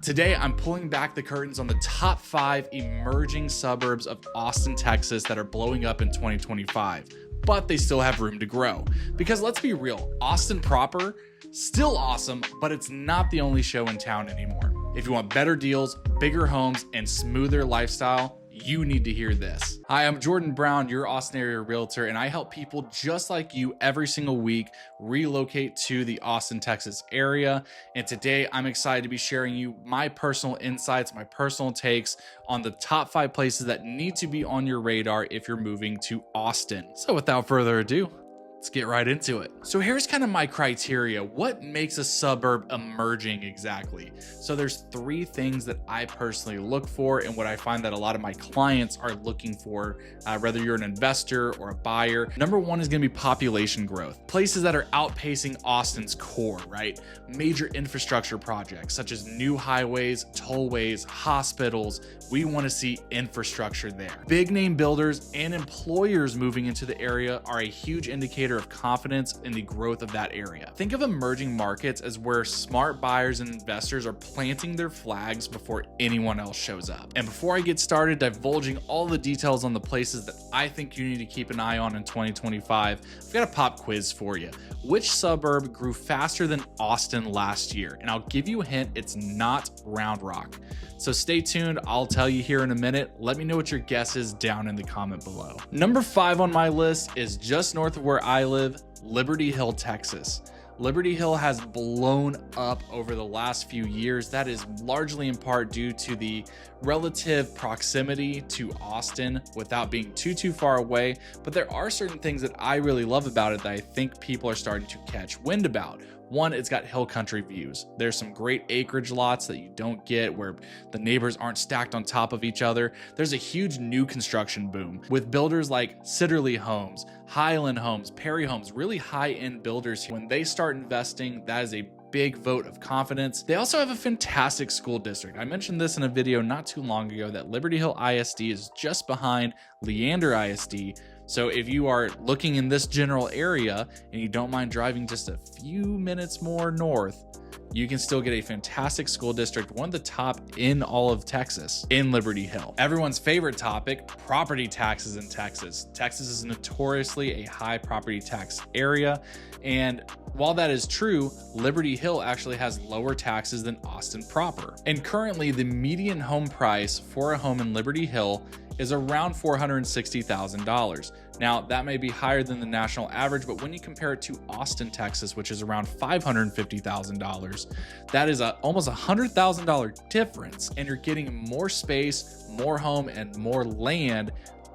Today, I'm pulling back the curtains on the top 5 emerging suburbs of Austin, Texas that are blowing up in 2025, but they still have room to grow. Because let's be real, Austin proper, still awesome, but it's not the only show in town anymore. If you want better deals, bigger homes, and smoother lifestyle, you need to hear this. Hi, I'm Jordan Brown, your Austin area realtor, and I help people just like you every single week relocate to the Austin, Texas area. And today I'm excited to be sharing you my personal insights, my personal takes on the top 5 places that need to be on your radar if you're moving to Austin. So without further ado, let's get right into it. So here's kind of my criteria. What makes a suburb emerging exactly? So there's 3 things that I personally look for and what I find that a lot of my clients are looking for, whether you're an investor or a buyer. Number 1 is gonna be population growth. Places that are outpacing Austin's core, right? Major infrastructure projects such as new highways, tollways, hospitals. We wanna see infrastructure there. Big name builders and employers moving into the area are a huge indicator of confidence in the growth of that area. Think of emerging markets as where smart buyers and investors are planting their flags before anyone else shows up. And before I get started divulging all the details on the places that I think you need to keep an eye on in 2025, I've got a pop quiz for you. Which suburb grew faster than Austin last year? And I'll give you a hint, it's not Round Rock. So stay tuned, I'll tell you here in a minute. Let me know what your guess is down in the comment below. Number 5 on my list is just north of where I live, Liberty Hill, Texas. Liberty Hill has blown up over the last few years. That is largely in part due to the relative proximity to Austin without being too far away. But there are certain things that I really love about it that I think people are starting to catch wind about. One, it's got hill country views. There's some great acreage lots that you don't get where the neighbors aren't stacked on top of each other. There's a huge new construction boom with builders like Sitterly Homes, Highland Homes, Perry Homes, really high-end builders. When they start investing, that is a big vote of confidence. They also have a fantastic school district. I mentioned this in a video not too long ago that Liberty Hill ISD is just behind Leander ISD. So if you are looking in this general area and you don't mind driving just a few minutes more north, you can still get a fantastic school district, one of the top in all of Texas, in Liberty Hill. Everyone's favorite topic, property taxes in Texas. Texas is notoriously a high property tax area. And while that is true, Liberty Hill actually has lower taxes than Austin proper. And currently the median home price for a home in Liberty Hill is around $460,000. Now, that may be higher than the national average, but when you compare it to Austin, Texas, which is around $550,000, that is almost $100,000 difference, and you're getting more space, more home, and more land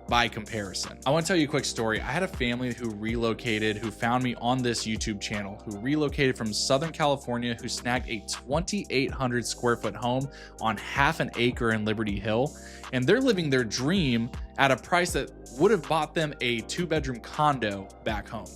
by comparison. I want to tell you a quick story. I had a family who relocated, who found me on this YouTube channel, who relocated from Southern California, who snagged a 2,800 square foot home on half an acre in Liberty Hill. And they're living their dream at a price that would have bought them a 2-bedroom condo back home.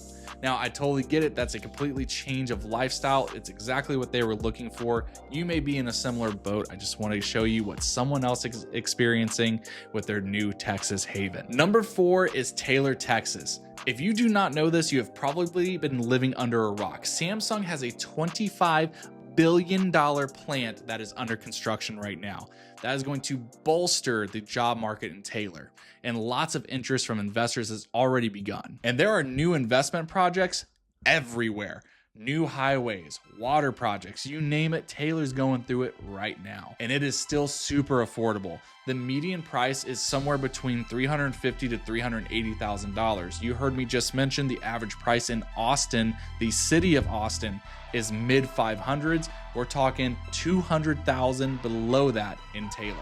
Now, I totally get it. That's a completely change of lifestyle. It's exactly what they were looking for. You may be in a similar boat. I just wanted to show you what someone else is experiencing with their new Texas haven. Number 4 is Taylor, Texas. If you do not know this, you have probably been living under a rock. Samsung has a $25 billion plant that is under construction right now. That is going to bolster the job market in Taylor, and lots of interest from investors has already begun. And there are new investment projects everywhere. New highways, water projects, you name it, Taylor's going through it right now. And it is still super affordable. The median price is somewhere between $350,000 to $380,000. You heard me just mention the average price in Austin, the city of Austin, is mid 500s. We're talking 200,000 below that in Taylor.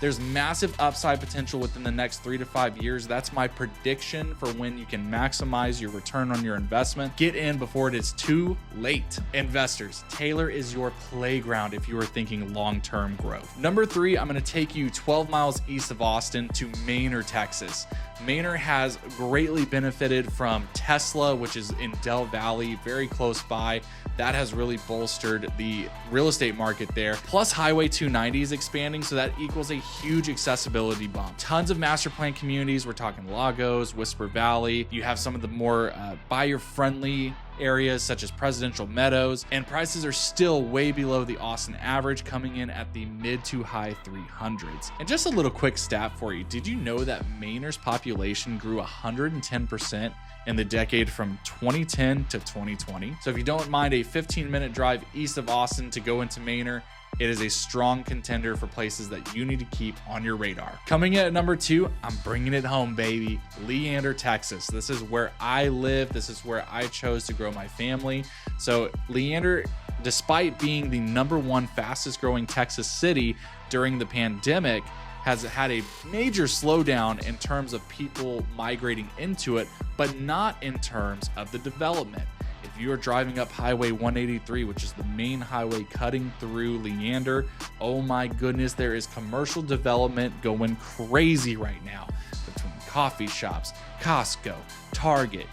There's massive upside potential within the next 3 to 5 years. That's my prediction for when you can maximize your return on your investment. Get in before it is too late. Investors, Taylor is your playground if you are thinking long-term growth. Number 3, I'm going to take you 12 miles east of Austin to Manor, Texas. Manor has greatly benefited from Tesla, which is in Del Valley, very close by. That has really bolstered the real estate market there. Plus Highway 290 is expanding, so that equals a huge accessibility bump. Tons of master plan communities. We're talking Lagos, Whisper Valley. You have some of the more buyer-friendly areas such as Presidential Meadows, and prices are still way below the Austin average, coming in at the mid to high 300s. And just a little quick stat for you. Did you know that Manor's population grew 110% in the decade from 2010 to 2020? So if you don't mind a 15-minute drive east of Austin to go into Manor, it is a strong contender for places that you need to keep on your radar. Coming in at number 2, I'm bringing it home, baby. Leander, Texas. This is where I live. This is where I chose to grow my family. So Leander, despite being the #1 fastest growing Texas city during the pandemic, has had a major slowdown in terms of people migrating into it, but not in terms of the development. If you are driving up Highway 183, which is the main highway cutting through Leander, oh my goodness, there is commercial development going crazy right now between coffee shops, Costco, Target,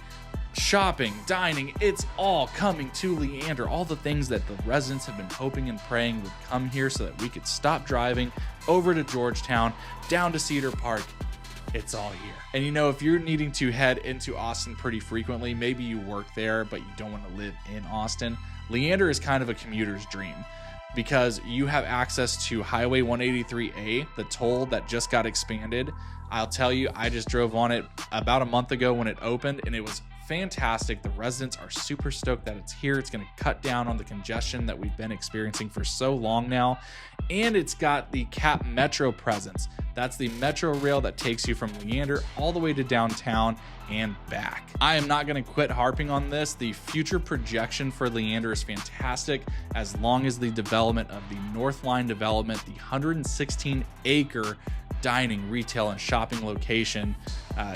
shopping, dining. It's all coming to Leander. All the things that the residents have been hoping and praying would come here so that we could stop driving over to Georgetown, down to Cedar Park. It's all here. And you know, if you're needing to head into Austin pretty frequently, maybe you work there, but you don't want to live in Austin, Leander is kind of a commuter's dream because you have access to Highway 183A, the toll that just got expanded. I'll tell you, I just drove on it about a month ago when it opened, and it was fantastic. The residents are super stoked that it's here. It's going to cut down on the congestion that we've been experiencing for so long now. And it's got the CAP Metro presence. That's the Metro rail that takes you from Leander all the way to downtown and back. I am not going to quit harping on this. The future projection for Leander is fantastic as long as the development of the North Line development, the 116-acre dining, retail, and shopping location.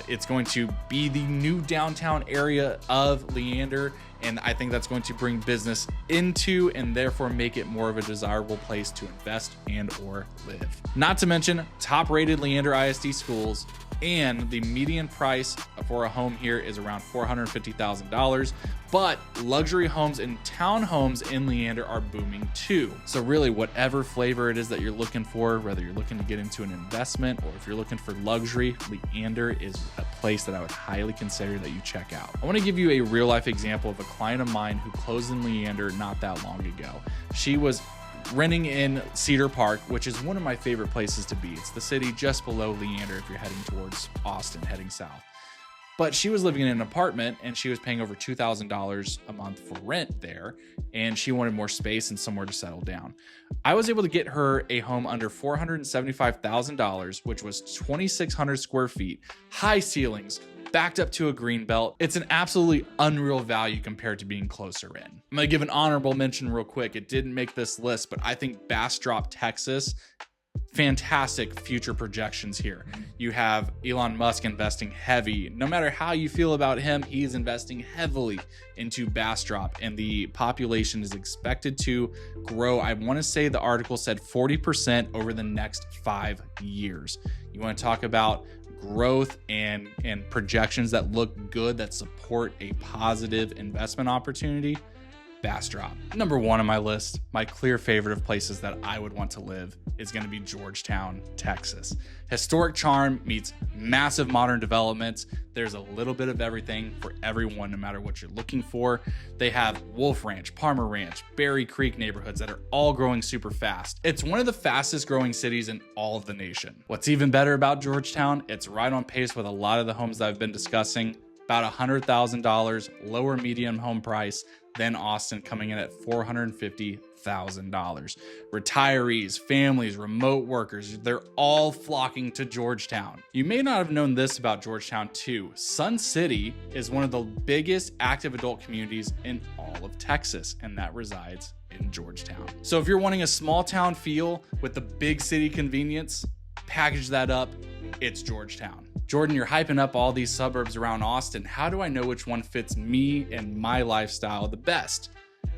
It's going to be the new downtown area of Leander, and I think that's going to bring business into and therefore make it more of a desirable place to invest and or live. Not to mention top-rated Leander ISD schools, and the median price for a home here is around $450,000, but luxury homes and townhomes in Leander are booming too. So really, whatever flavor it is that you're looking for, whether you're looking to get into an investment or if you're looking for luxury, Leander is a place that I would highly consider that you check out. I want to give you a real life example of a client of mine who closed in Leander not that long ago. She was renting in Cedar Park, which is one of my favorite places to be. It's the city just below Leander if you're heading towards Austin, heading south. But she was living in an apartment and she was paying over $2,000 a month for rent there, and she wanted more space and somewhere to settle down. I was able to get her a home under $475,000, which was 2,600 square feet, high ceilings, backed up to a green belt. It's an absolutely unreal value compared to being closer in. I'm gonna give an honorable mention real quick. It didn't make this list, but I think Bastrop, Texas, fantastic future projections here. You have Elon Musk investing heavy. No matter how you feel about him, he's investing heavily into Bastrop, and the population is expected to grow. I want to say the article said 40% over the next 5 years. You want to talk about growth and projections that look good, that support a positive investment opportunity? Bastrop. Number 1 on my list, my clear favorite of places that I would want to live is going to be Georgetown, Texas. Historic charm meets massive modern developments. There's a little bit of everything for everyone, no matter what you're looking for. They have Wolf Ranch, Palmer Ranch, Berry Creek neighborhoods that are all growing super fast. It's one of the fastest growing cities in all of the nation. What's even better about Georgetown, it's right on pace with a lot of the homes that I've been discussing. About $100,000 lower median home price than Austin, coming in at $450,000. Retirees, families, remote workers, they're all flocking to Georgetown. You may not have known this about Georgetown too. Sun City is one of the biggest active adult communities in all of Texas, and that resides in Georgetown. So if you're wanting a small town feel with the big city convenience, package that up, it's Georgetown. Jordan, you're hyping up all these suburbs around Austin. How do I know which one fits me and my lifestyle the best?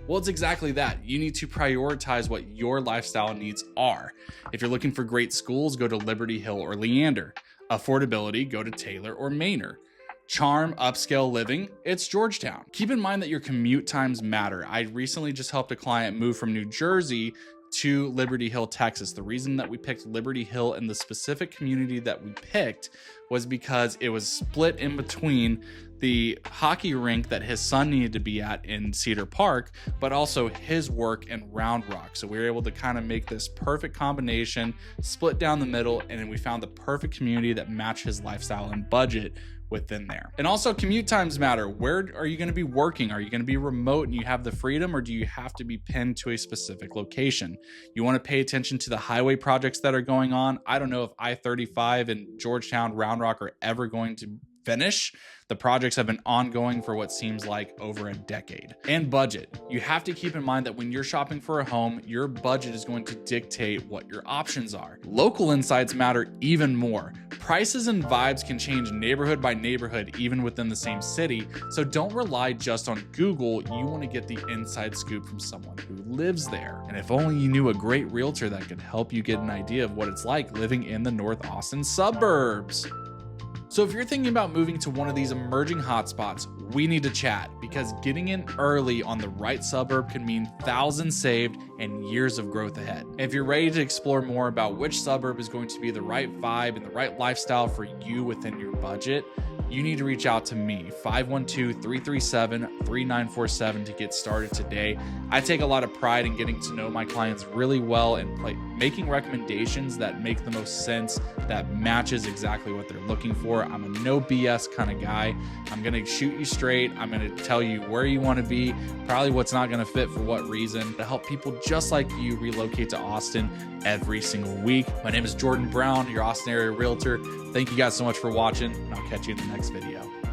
Well, it's exactly that. You need to prioritize what your lifestyle needs are. If you're looking for great schools, go to Liberty Hill or Leander. Affordability, go to Taylor or Manor. Charm, upscale living, it's Georgetown. Keep in mind that your commute times matter. I recently just helped a client move from New Jersey to Liberty Hill, Texas. The reason that we picked Liberty Hill and the specific community that we picked was because it was split in between the hockey rink that his son needed to be at in Cedar Park, but also his work in Round Rock. So we were able to kind of make this perfect combination, split down the middle, and then we found the perfect community that matched his lifestyle and budget within there. And also, commute times matter. Where are you going to be working? Are you going to be remote and you have the freedom, or do you have to be pinned to a specific location? You want to pay attention to the highway projects that are going on. I don't know if I-35 and Georgetown, Round Rock are ever going to finish. The projects have been ongoing for what seems like over a decade. And budget. You have to keep in mind that when you're shopping for a home, your budget is going to dictate what your options are. Local insights matter even more. Prices and vibes can change neighborhood by neighborhood, even within the same city. So don't rely just on Google. You want to get the inside scoop from someone who lives there. And if only you knew a great realtor that could help you get an idea of what it's like living in the North Austin suburbs. So if you're thinking about moving to one of these emerging hotspots, we need to chat, because getting in early on the right suburb can mean thousands saved and years of growth ahead. If you're ready to explore more about which suburb is going to be the right vibe and the right lifestyle for you within your budget, you need to reach out to me, 512-337-3947, to get started today. I take a lot of pride in getting to know my clients really well and making recommendations that make the most sense, that matches exactly what they're looking for. I'm a no BS kind of guy. I'm going to shoot you straight. I'm going to tell you where you want to be, probably what's not going to fit for what reason, to help people just like you relocate to Austin every single week. My name is Jordan Brown, your Austin area realtor. Thank you guys so much for watching, and I'll catch you in the next video.